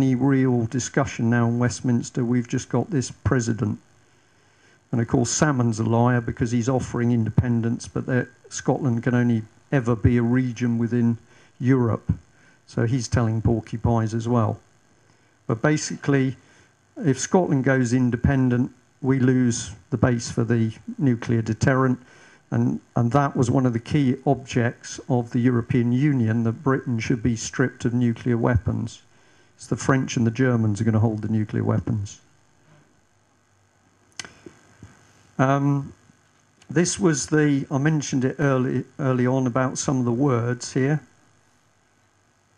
any real discussion now in Westminster. We've just got this president. And of course, Salmon's a liar because he's offering independence, but Scotland can only ever be a region within Europe. So he's telling porcupines as well. But basically, if Scotland goes independent, we lose the base for the nuclear deterrent. And that was one of the key objects of the European Union, that Britain should be stripped of nuclear weapons. It's the French and the Germans are going to hold the nuclear weapons. This was I mentioned it early on about some of the words here.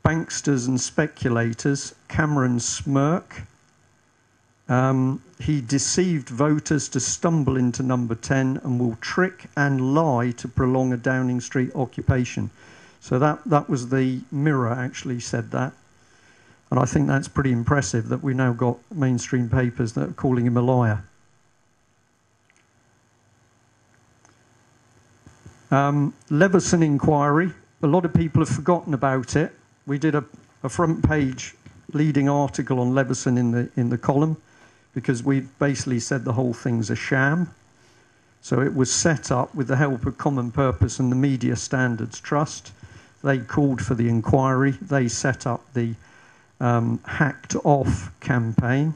Banksters and speculators, Cameron's smirk. He deceived voters to stumble into number 10 and will trick and lie to prolong a Downing Street occupation. So that was the Mirror actually said that. And I think that's pretty impressive that we now got mainstream papers that are calling him a liar. Leveson inquiry. A lot of people have forgotten about it. We did a front page leading article on Leveson in the column, because we basically said the whole thing's a sham. So it was set up with the help of Common Purpose and the Media Standards Trust. They called for the inquiry. They set up the Hacked Off campaign.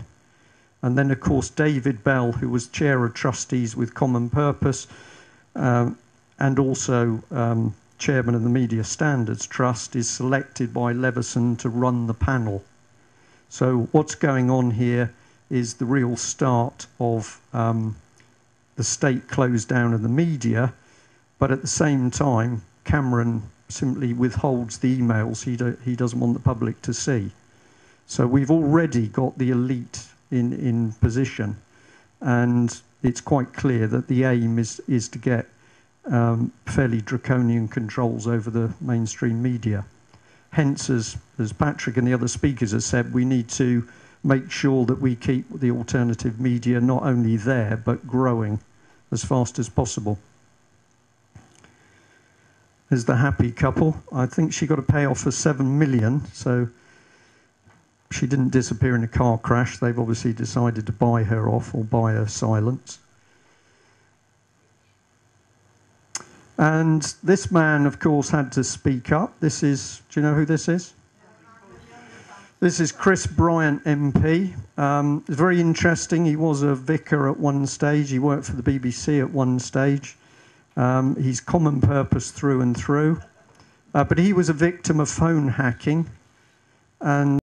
And then, of course, David Bell, who was chair of trustees with Common Purpose, and also chairman of the Media Standards Trust, is selected by Leveson to run the panel. So what's going on here is the real start of the state close down of the media, but at the same time, Cameron simply withholds the emails he doesn't want the public to see. So we've already got the elite in position, and it's quite clear that the aim is to get fairly draconian controls over the mainstream media. Hence, as Patrick and the other speakers have said, we need to make sure that we keep the alternative media not only there, but growing as fast as possible. There's the happy couple. I think she got a payoff for 7 million, so she didn't disappear in a car crash. They've obviously decided to buy her off or buy her silence. And this man, of course, had to speak up. This is, do you know who this is? This is Chris Bryant MP. It's very interesting. He was a vicar at one stage. He worked for the BBC at one stage. He's Common Purpose through and through. But he was a victim of phone hacking. And